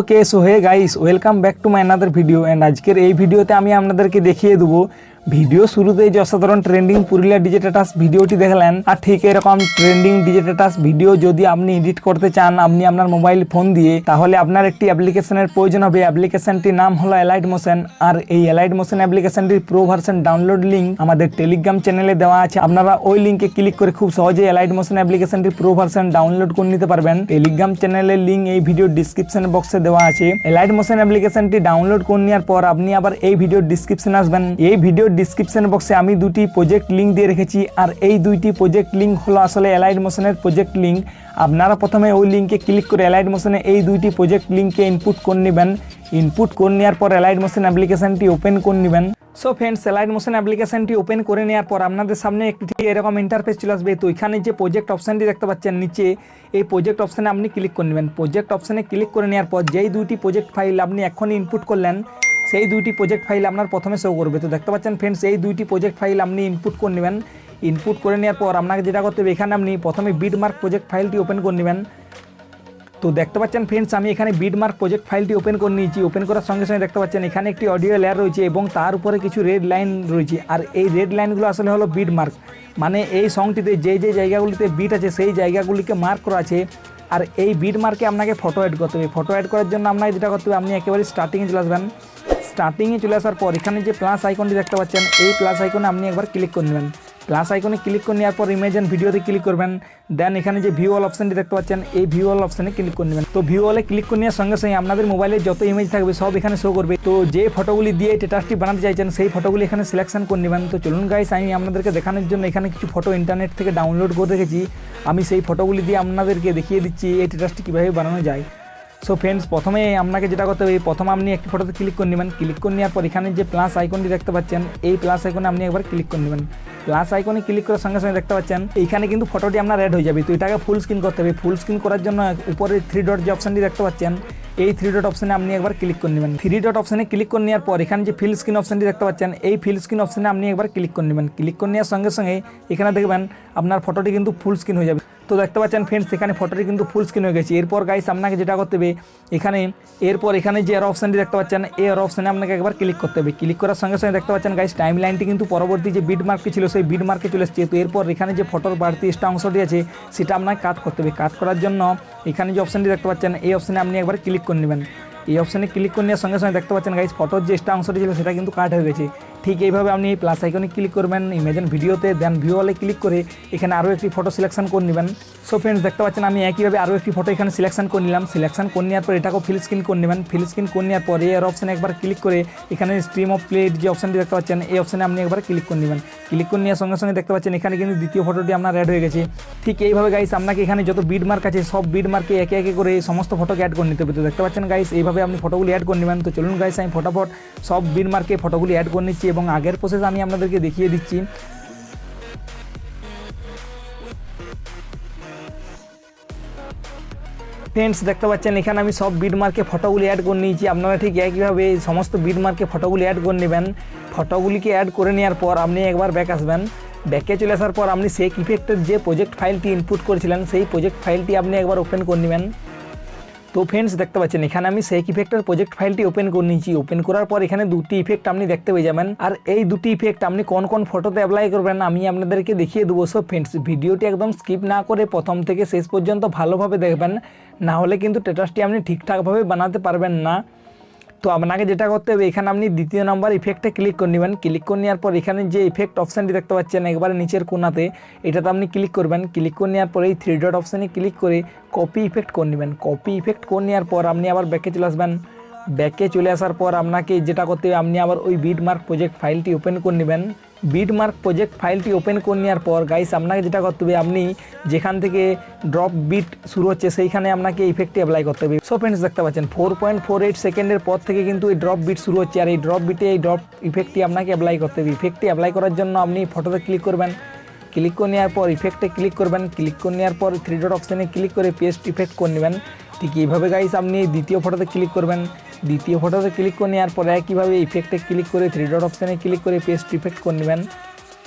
Okay so hey guys welcome back to my another video and আজকের এই ভিডিওতে আমি আপনাদেরকে দেখিয়ে দেবো ভিডিও শুরুতেই যে অসাধারণ ট্রেন্ডিং পুরুলিয়া ডিজে স্ট্যাটাস ভিডিওটি দেখলেন আর ঠিক এরকম ট্রেন্ডিং ডিজে স্ট্যাটাস ভিডিও যদি আপনি এডিট করতে চান আপনি আপনার মোবাইল ফোন দিয়ে তাহলে আপনার একটি অ্যাপ্লিকেশনের প্রয়োজন হবে। অ্যাপ্লিকেশনটির নাম হলো অ্যালাইট মোশন আর এই অ্যালাইট মোশন অ্যাপ্লিকেশনটির প্রো ভার্সন ডাউনলোড লিঙ্ক আমাদের টেলিগ্রাম চ্যানেলে দেওয়া আছে। আপনারা ওই লিঙ্কে ক্লিক করে খুব সহজেই অ্যালাইট মোশন অ্যাপ্লিকেশনটির প্রো ভার্সন ডাউনলোড করে নিতে পারবেন। টেলিগ্রাম চ্যানেলের লিঙ্ক এই ভিডিও ডিসক্রিপশন বক্সে দেওয়া আছে। অ্যালাইট মোশন অ্যাপ্লিকেশনটি ডাউনলোড করে নেওয়ার পর আপনি আবার এই ভিডিও ডিসক্রিপশনে আসবেন। এই ভিডিও ডিসক্রিপশন বক্সে আমি দুটি প্রজেক্ট লিঙ্ক দিয়ে রেখেছি আর এই দুইটি প্রজেক্ট লিঙ্ক হলো আসলে অ্যালাইট মোশনের প্রজেক্ট লিঙ্ক। আপনারা প্রথমে ওই লিঙ্কে ক্লিক করে অ্যালাইট মোশনে এই দুইটি প্রজেক্ট লিঙ্কে ইনপুট করে নেবেন। ইনপুট করে নেওয়ার পর অ্যালাইট মোশন অ্যাপ্লিকেশনটি ওপেন করে নেবেন। সো ফ্রেন্ডস, অ্যালাইট মোশন অ্যাপ্লিকেশনটি ওপেন করে নেওয়ার পর আপনাদের সামনে একটি এরকম ইন্টারফেস চলে আসবে। তো এখানে যে প্রজেক্ট অপশানটি দেখতে পাচ্ছেন নিচে, এই প্রজেক্ট অপশানে আপনি ক্লিক করে নেবেন। প্রজেক্ট অপশানে ক্লিক করে নেওয়ার পর যেই দুইটি প্রজেক্ট ফাইল আপনি এখনই ইনপুট করলেন সেই দুইটি প্রজেক্ট ফাইল আপনার প্রথমে শো করবে। তো দেখতে পাচ্ছেন ফ্রেন্ডস, এই দুইটি প্রজেক্ট ফাইল আপনি ইনপুট করে নেবেন। ইনপুট করে নেওয়ার পর আপনাকে যেটা করতে হবে, এখানে আপনি প্রথমে বিটমার্ক প্রজেক্ট ফাইলটি ওপেন করে নেবেন। তো দেখতে পাচ্ছেন ফ্রেন্ডস, আমি এখানে বিটমার্ক প্রজেক্ট ফাইলটি ওপেন করে নিয়েছি। ওপেন করার সঙ্গে সঙ্গে দেখতে পাচ্ছেন এখানে একটি অডিও লেয়ার রয়েছে এবং তার উপরে কিছু রেড লাইন রয়েছে। আর এই রেড লাইনগুলো আসলে হলো বিটমার্ক, মানে এই সংটিতে যে যে জায়গাগুলিতে বিট আছে সেই জায়গাগুলিকে মার্ক করা আছে। আর এই বিটমার্কে আপনাকে ফটো অ্যাড করতে হবে। ফটো অ্যাড করার জন্য আপনাকে যেটা করতে হবে, আপনি একেবারে স্টার্টিংয়ে চলে আসবেন। স্টার্টিংয়ে চলে আসার পর এখানে যে প্লাস আইকনটি দেখতে পাচ্ছেন এই প্লাস আইকনে আপনি একবার ক্লিক করে নেবেন। প্লাস আইকনে ক্লিক করে নেওয়ার পর ইমেজ এন্ড ভিডিওতে ক্লিক করবেন। দেন এখানে যে ভিউ অল অপশানটি দেখতে পাচ্ছেন এই ভিউ অল অপশানে ক্লিক করে নেবেন। তো ভিউ অলে ক্লিক করে নেওয়ার সঙ্গে সঙ্গে আপনাদের মোবাইলে যত ইমেজ থাকবে সব এখানে শো করবে। তো যে ফটোগুলি দিয়ে স্ট্যাটাসটি বানাতে চাইছেন সেই ফটোগুলি এখানে সিলেকশন করে নেবেন। তো চলুন গাইস, আমি আপনাদেরকে দেখানোর জন্য এখানে কিছু ফটো ইন্টারনেট থেকে ডাউনলোড করে রেখেছি। আমি সেই ফটোগুলি দিয়ে আপনাদেরকে দেখিয়ে দিচ্ছি এই স্ট্যাটাসটি কীভাবে বানানো যায়। সো ফ্রেন্ডস, প্রথমে আপনাকে যেটা করতে হবে, প্রথমে আপনি একটি ফটোতে ক্লিক করে নেবেন। ক্লিক করে নেওয়ার পর এখানে যে প্লাস আইকনটি দেখতে পাচ্ছেন এই প্লাস আইকনে আপনি একবার ক্লিক করে নেবেন। প্লাস আইকনে ক্লিক করার সঙ্গে সঙ্গে দেখতে পাচ্ছেন এইখানে কিন্তু ফটোটি আপনার অ্যাড হয়ে যাবে। তো এটাকে ফুল স্ক্রিন করতে হবে। ফুল স্ক্রিন করার জন্য উপরে 3 ডট যে অপশানটি দেখতে পাচ্ছেন এই 3 ডট অপশানে আপনি একবার ক্লিক করে নেবেন। 3 ডট অপশানে ক্লিক করে নেওয়ার পর এখানে যে ফিল স্ক্রিন অপশানটি দেখতে পাচ্ছেন এই ফিল স্ক্রিন অপশানে আপনি একবার ক্লিক করে নেবেন। ক্লিক করে নেওয়ার সঙ্গে সঙ্গে এখানে দেখবেন আপনার ফটোটি কিন্তু ফুল স্ক্রিন হয়ে যাবে। তো দেখতে পাচ্ছেন ফ্রেন্ডস, এখানে ফটোটি কিন্তু ফুল স্ক্রিন হয়ে গেছে। এরপর গাইস আপনাকে যেটা করতে হবে, এখানে যে এর অপশানটি দেখতে পাচ্ছেন এই এর অপশানে আপনাকে একবার ক্লিক করতে হবে। ক্লিক করার সঙ্গে সঙ্গে দেখতে পাচ্ছেন গাইস টাইম লাইনটি কিন্তু পরবর্তী যে বিট মার্কটি ছিল সেই বিট মার্কে চলে এসেছে। তো এরপর এখানে যে ফটোর বাড়তি এক্সট্রা অংশটি আছে সেটা আপনাকে কাট করতে হবে। কাট করার জন্য এখানে যে অপশানটি দেখতে পাচ্ছেন এই অপশানে আপনি একবার ক্লিক করে নেবেন। এই অপশানে ক্লিক করে নেওয়ার সঙ্গে সঙ্গে দেখতে পাচ্ছেন গাইস ফটোর যে এক্সট্রা অংশটি ছিল সেটা কিন্তু কাট হয়ে গেছে। ঠিক এইভাবে আপনি এই প্লাস আইকনে ক্লিক করবেন ইমেজ এন্ড ভিডিওতে, দেন ভিউ অলে ক্লিক করে এখানে আরও একটি ফটো সিলেকশন করে নেবেন। সো ফ্রেন্ডস, দেখতে পাচ্ছেন আমি একইভাবে আরও একটি ফটো এখানে সিলেকশন করে নিলাম। সিলেকশন করে নেওয়ার পর এটাকেও ফিল স্ক্রিন করে নেবেন। ফিল স্ক্রিন করে নেওয়ার পর এর অপশানে একবার ক্লিক করে এখানে স্ট্রিম অফ প্লেট যে অপশানটি দেখতে পাচ্ছেন এই অপশানে আপনি একবার ক্লিক করে নেবেন। ক্লিক করে নেওয়ার সঙ্গে সঙ্গে দেখতে পাচ্ছেন এখানে কিন্তু দ্বিতীয় ফটোটি আপনার অ্যাড হয়ে গেছে। ঠিক এইভাবে গাইস আপনাকে এখানে যত বিট মার্ক আছে সব বিট মার্কে একে একে করে সমস্ত ফটোকে অ্যাড করে নিতে হবে। তো দেখতে পাচ্ছেন গাইস এইভাবে আপনি ফটোগুলি অ্যাড করে নেবেন। তো চলুন গাইস, আমি ফটাফট সব বিট মার্কে ফটোগুলি অ্যাড করে নিচ্ছি এবং আগের প্রসেস আমি আপনাদেরকে দেখিয়ে দিচ্ছি। ফ্রেন্ডস, দেখতে পাচ্ছেন এখানে আমি সব বিট মার্কে ফটোগুলি অ্যাড করে নিয়েছি। আপনারা ঠিক একইভাবে সমস্ত বিট মার্কে ফটোগুলি অ্যাড করে নেবেন। ফটোগুলিকে অ্যাড করে নেওয়ার পর আপনি একবার ব্যাক আসবেন। ব্যাকে চলে আসার পর আপনি সেই ইফেক্টের যে প্রজেক্ট ফাইলটি ইনপুট করেছিলেন সেই প্রজেক্ট ফাইলটি আপনি একবার ওপেন করে নেবেন। তো ফ্রেন্ডস, দেখতে পাচ্ছেন এখানে আমি সেই ইফেক্টের প্রজেক্ট ফাইলটি ওপেন করে নিয়েছি। ওপেন করার পর এখানে দুটি ইফেক্ট আপনি দেখতে পেয়ে যাবেন। আর এই দুটি ইফেক্ট আপনি কোন কোন ফটোতে অ্যাপ্লাই করবেন আমি আপনাদেরকে দেখিয়ে দেবো। সো ফ্রেন্ডস, ভিডিওটি একদম স্কিপ না করে প্রথম থেকে শেষ পর্যন্ত ভালোভাবে দেখবেন, না হলে কিন্তু স্ট্যাটাসটি আপনি ঠিকঠাকভাবে বানাতে পারবেন না। তো আপনাকে যেটা করতে হবে, এখানে আপনি দ্বিতীয় নম্বর ইফেক্টে ক্লিক করে নেবেন। ক্লিক করে নেওয়ার পর এখানে যে ইফেক্ট অপশানটি দেখতে পাচ্ছেন একবারে নিচের কোণাতে এটাতে আপনি ক্লিক করবেন। ক্লিক করে নেওয়ার পর এই 3 ডট অপশানে ক্লিক করে কপি ইফেক্ট করে নেবেন। কপি ইফেক্ট করে নেওয়ার পর আপনি আবার ব্যাকে চলে আসবেন। ব্যাকে চলে আসার পর আপনাকে যেটা করতে হবে, আপনি আবার ওই বিটমার্ক প্রজেক্ট ফাইলটি ওপেন করে নেবেন। বিটমার্ক প্রজেক্ট ফাইলটি ওপেন করে নেওয়ার পর গাইস আপনাকে যেটা করতে হবে, আপনি যেখান থেকে ড্রপ বিট শুরু হচ্ছে সেইখানে আপনাকে ইফেক্টটি অ্যাপ্লাই করতে হবে। সো ফ্রেন্ডস, দেখতে পাচ্ছেন 4.48 সেকেন্ডের পর থেকে কিন্তু এই ড্রপ বিট শুরু হচ্ছে। আর এই ড্রপ বিটে এই ড্রপ ইফেক্টটি আপনাকে অ্যাপ্লাই করতে হবে। ইফেক্টটি অ্যাপ্লাই করার জন্য আপনি ফটোতে ক্লিক করবেন। ক্লিক করে নেওয়ার পর ইফেক্টে ক্লিক করবেন। ক্লিক করে নেওয়ার পর 3 ডট অপশানে ক্লিক করে পেস্ট ইফেক্ট করে নেবেন। ঠিক এইভাবে গাইস আপনি দ্বিতীয় ফটোতে ক্লিক করবেন। দ্বিতীয় ফটোতে ক্লিক করে নেওয়ার পর একইভাবে ইফেক্টে ক্লিক করে 3 ডট অপশানে ক্লিক করে পেস্ট ইফেক্ট করে নেবেন।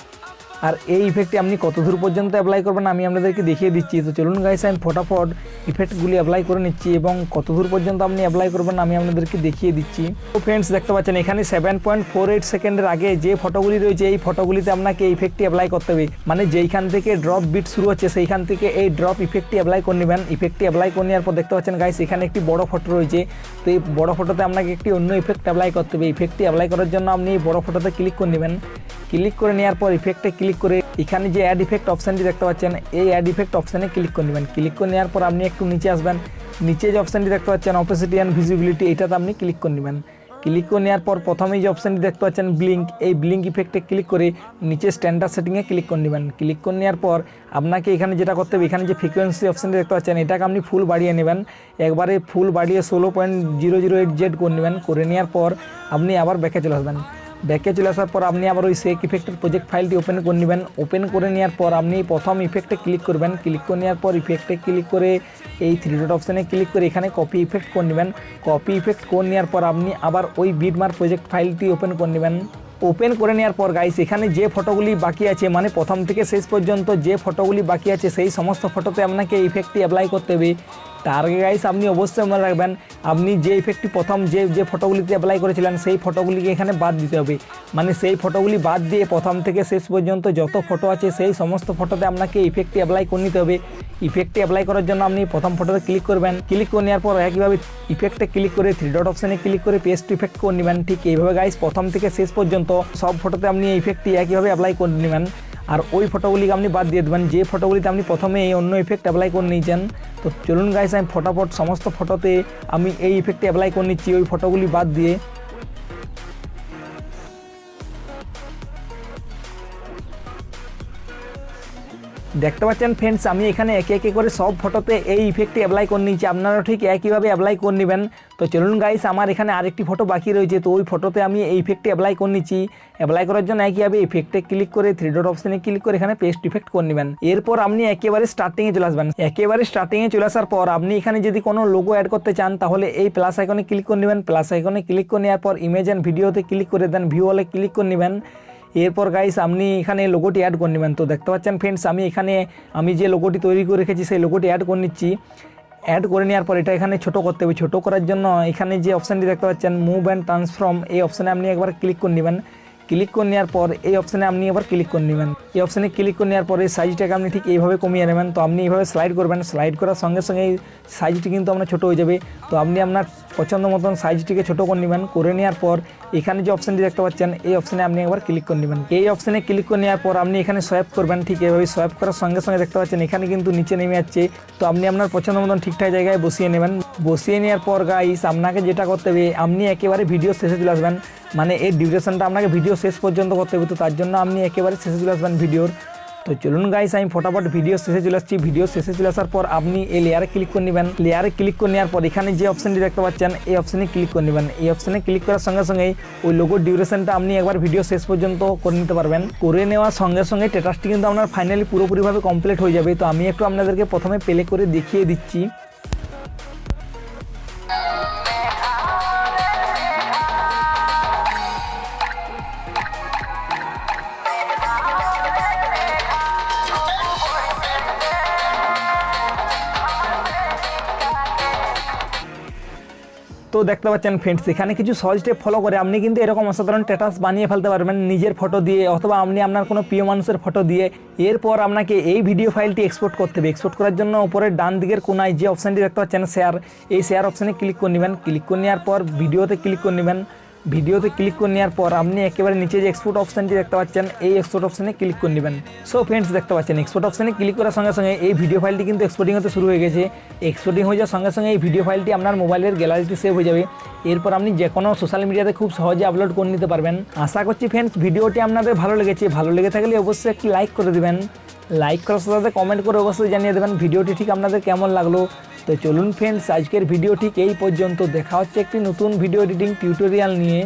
আর এই ইফেক্টটি আপনি কত দূর পর্যন্ত অ্যাপ্লাই করবেন আমি আপনাদেরকে দেখিয়ে দিচ্ছি। তো চলুন গাইস আমি ফটাফট ইফেক্টগুলি অ্যাপ্লাই করে নিচ্ছি এবং কত দূর পর্যন্ত আপনি অ্যাপ্লাই করবেন আমি আপনাদেরকে দেখিয়ে দিচ্ছি। তো ফ্রেন্ডস দেখতে পাচ্ছেন এখানে 7.48 সেকেন্ডের আগে যে ফটোগুলি রয়েছে এই ফটোগুলিতে আপনাকে এই ইফেক্টটি অ্যাপ্লাই করতে হবে। মানে যেইখান থেকে ড্রপ বিট শুরু হচ্ছে সেইখান থেকে এই ড্রপ ইফেক্টটি অ্যাপ্লাই করে নেবেন। ইফেক্টটি অ্যাপ্লাই করে নেওয়ার পর দেখতে পাচ্ছেন গাইস এখানে একটি বড় ফটো রয়েছে। তো এই বড় ফটোতে আপনাকে একটি অন্য ইফেক্ট অ্যাপ্লাই করতে হবে। ইফেক্টটি অ্যাপ্লাই করার জন্য আপনি এই বড় ফটোতে ক্লিক করে নেবেন। ক্লিক করে নেওয়ার পর ইফেক্টে ক্লিক করে এখানে যে অ্যাড ইফেক্ট অপশানটি দেখতে পাচ্ছেন এই অ্যাড ইফেক্ট অপশানে ক্লিক করে নেবেন। ক্লিক করে নেওয়ার পর আপনি একটু নিচে আসবেন। নিচে যে অপশানটি দেখতে পাচ্ছেন অপেসিটি অ্যান্ড ভিজিবিলিটি, এটাতে আপনি ক্লিক করে নেবেন। ক্লিক করে নেওয়ার পর প্রথমেই যে অপশানটি দেখতে পাচ্ছেন ব্লিঙ্ক, এই ব্লিঙ্ক ইফেক্টে ক্লিক করে নিচে স্ট্যান্ডার্ড সেটিংয়ে ক্লিক করে নেবেন। ক্লিক করে নেওয়ার পর আপনাকে এখানে যেটা করতে হবে, এখানে যে ফ্রিকোয়েন্সি অপশানটি দেখতে পাচ্ছেন এটাকে আপনি ফুল বাড়িয়ে নেবেন। একবারে ফুল বাড়িয়ে 16.008 করে নেবেন। করে নেওয়ার পর আপনি আবার ব্যাকে চলে আসবেন। ব্যাকে চলে আসার পর আপনি আবার ওই সেক ইফেক্টের প্রজেক্ট ফাইলটি ওপেন করে নেবেন। ওপেন করে নেওয়ার পর আপনি প্রথম ইফেক্টে ক্লিক করবেন। ক্লিক করে নেওয়ার পর ইফেক্টে ক্লিক করে এই 3 ডট অপশানে ক্লিক করে এখানে কপি ইফেক্ট করে নেবেন। কপি ইফেক্ট করে নেওয়ার পর আপনি আবার ওই বিটমার্ক প্রজেক্ট ফাইলটি ওপেন করে নেবেন। ওপেন করে নেওয়ার পর গাইস এখানে যে ফটোগুলি বাকি আছে, মানে প্রথম থেকে শেষ পর্যন্ত যে ফটোগুলি বাকি আছে সেই সমস্ত ফটোতে আপনাকে এই ইফেক্টটি অ্যাপ্লাই করতে হবে। তার আগে গাইস আপনি অবশ্যই মনে রাখবেন আপনি যে ইফেক্টটি প্রথম যে ফটোগুলিতে অ্যাপ্লাই করেছিলেন সেই ফটোগুলিকে এখানে বাদ দিতে হবে। মানে সেই ফটোগুলি বাদ দিয়ে প্রথম থেকে শেষ পর্যন্ত যত ফটো আছে সেই সমস্ত ফটোতে আপনাকে ইফেক্টটি অ্যাপ্লাই করে নিতে হবে। ইফেক্টটি অ্যাপ্লাই করার জন্য আপনি প্রথম ফটোতে ক্লিক করবেন। ক্লিক করে নেওয়ার পর একইভাবে ইফেক্টে ক্লিক করে 3 ডট অপশানে ক্লিক করে পেস্ট ইফেক্ট করে নেবেন। ঠিক এইভাবে গাইস প্রথম থেকে শেষ পর্যন্ত সব ফটোতে আপনি এই ইফেক্টটি একইভাবে অ্যাপ্লাই করে নেবেন। আর ওই ফটোগুলিকে আপনি বাদ দিয়ে দেবেন যে ফটোগুলিতে আপনি প্রথমে এই অন্য ইফেক্ট অ্যাপ্লাই করে নিয়েছেন। তো চলুন গাইস আমি ফটাফট সমস্ত ফটোতে আমি এই ইফেক্টটি অ্যাপ্লাই করে নিচ্ছি ওই ফটোগুলি বাদ দিয়ে। দেখতে পাচ্ছেন ফ্রেন্ডস আমি এখানে একে একে করে সব ফটোতে এই ইফেক্টটি অ্যাপ্লাই করে নিয়েছি। আপনারা ঠিক একইভাবে অ্যাপ্লাই করে নেবেন। তো চলুন গাইস আমার এখানে আরেকটি ফটো বাকি রয়েছে, তো ওই ফটোতে আমি এই ইফেক্টটি অ্যাপ্লাই করে নিচ্ছি। অ্যাপ্লাই করার জন্য একইভাবে ইফেক্টে ক্লিক করে 3 ডট অপশানে ক্লিক করে এখানে পেস্ট ইফেক্ট করে নেবেন। এরপর আপনি একেবারে স্টার্টিংয়ে চলে আসবেন। একেবারে স্টার্টিংয়ে চলে আসার পর আপনি এখানে যদি কোনো লোগো অ্যাড করতে চান তাহলে এই প্লাস আইকনে ক্লিক করে নেবেন। প্লাস আইকনে ক্লিক করে নেওয়ার পর ইমেজ অ্যান্ড ভিডিওতে ক্লিক করে দেন, ভিউ অলে ক্লিক করে নেবেন। এরপর গাইস আপনি এখানে লোগোটি অ্যাড করে নেবেন। তো দেখতে পাচ্ছেন ফ্রেন্ডস আমি যে লোগোটি তৈরি করে রেখেছি সেই লোগোটি অ্যাড করে নিচ্ছি। অ্যাড করে নেওয়ার পর এটা এখানে ছোটো করতে হবে। ছোটো করার জন্য এখানে যে অপশানটি দেখতে পাচ্ছেন মুভ অ্যান্ড ট্রান্সফর্ম, এই অপশানে আপনি একবার ক্লিক করে নেবেন। ক্লিক করে নেওয়ার পর এই অপশানে আপনি আবার ক্লিক করে নেবেন। এই অপশানে ক্লিক করে নেওয়ার পরে সাইজটাকে আপনি ঠিক এইভাবে কমিয়ে নেবেন। তো আপনি এইভাবে স্লাইড করবেন। স্লাইড করার সঙ্গে সঙ্গে এই সাইজটি কিন্তু আপনার ছোটো হয়ে যাবে। তো আপনি আপনার পছন্দ মতন সাইজটিকে ছোটো করে নেবেন। করে নেওয়ার পর এখানে যে অপশানটি দেখতে পাচ্ছেন এই অপশানে আপনি একবার ক্লিক করে নেবেন। এই অপশানে ক্লিক করে নেওয়ার পর আপনি এখানে সোয়াইপ করবেন। ঠিক এইভাবে সোয়াইপ করার সঙ্গে সঙ্গে দেখতে পাচ্ছেন এখানে কিন্তু নিচে নেমে যাচ্ছে। তো আপনি আপনার পছন্দ মতন ঠিকঠাক জায়গায় বসিয়ে নেবেন। বসিয়ে নেওয়ার পর গাইস আপনাকে যেটা করতে হবে আপনি একেবারে ভিডিও শেষে চলে আসবেন। মানে এই ডিউরেশনটা আপনাকে ভিডিও শেষ পর্যন্ত করতে হবে। তো তার জন্য আপনি একেবারে শেষে চলে আসবেন ভিডিওর। তো চলুন গাইস আমি ফটাফট ভিডিও শেষে চলে আসছি। ভিডিও শেষে চলে আসার পর আপনি এই লেয়ারে ক্লিক করে নেবেন। লেয়ারে ক্লিক করে নেওয়ার পর এখানে যে অপশানটি দেখতে পাচ্ছেন এই অপশানে ক্লিক করে নেবেন। এই অপশানে ক্লিক করার সঙ্গে সঙ্গেই ওই লোগোর ডিউরেশনটা আপনি একবার ভিডিও শেষ পর্যন্ত করে নিতে পারবেন। করে নেওয়ার সঙ্গে সঙ্গে স্ট্যাটাসটি কিন্তু আপনার ফাইনালি পুরোপুরিভাবে কমপ্লিট হয়ে যাবে। তো আমি একটু আপনাদেরকে প্রথমে প্লে করে দেখিয়ে দিচ্ছি। তো দেখতে পাচ্ছেন ফ্রেন্ডস এখানে কিছু সহজ স্টেপ ফলো করে আপনি কিন্তু এরকম অসাধারণ স্ট্যাটাস বানিয়ে ফেলতে পারবেন নিজের ফটো দিয়ে অথবা আপনি আপনার কোনো প্রিয় মানুষের ফটো দিয়ে। এরপর আপনাকে এই ভিডিও ফাইলটি এক্সপোর্ট করতে হবে। এক্সপোর্ট করার জন্য উপরের ডান দিকের কোনায় যে অপশানটি দেখতে পাচ্ছেন শেয়ার, এই শেয়ার অপশানে ক্লিক করে নেবেন। ক্লিক করে নেওয়ার পর ভিডিওতে ক্লিক করে নেবেন। ভিডিওতে ক্লিক করে নেওয়ার পর আপনি একেবারে নিচে যে এক্সপোর্ট অপশানটি দেখতে পাচ্ছেন এই এক্সপোর্ট অপশানে ক্লিক করে নেবেন। সো ফ্রেন্ডস দেখতে পাচ্ছেন এক্সপোর্ট অপশানে ক্লিক করার সঙ্গে সঙ্গে এই ভিডিও ফাইলটি কিন্তু এক্সপোর্টিং হতে শুরু হয়ে গেছে। এক্সপোর্টিং হয়ে যাওয়ার সঙ্গে সঙ্গে এই ভিডিও ফাইলটি আপনার মোবাইলের গ্যালারিতে সেভ হয়ে যাবে। এরপর আপনি যে কোনো সোশ্যাল মিডিয়াতে খুব সহজে আপলোড করে নিতে পারবেন। আশা করছি ফ্রেন্ডস ভিডিওটি আপনাদের ভালো লেগেছে। ভালো লেগে থাকলে অবশ্যই একটি লাইক করে দেবেন। লাইক করার সাথে কমেন্ট করে অবশ্যই জানিয়ে দেবেন ভিডিওটি ঠিক আপনাদের কেমন লাগলো। তো চলুন ফ্রেন্ডস আজকের ভিডিও ঠিক এই পর্যন্ত। দেখা হচ্ছে একটি নতুন ভিডিও এডিটিং টিউটোরিয়াল নিয়ে।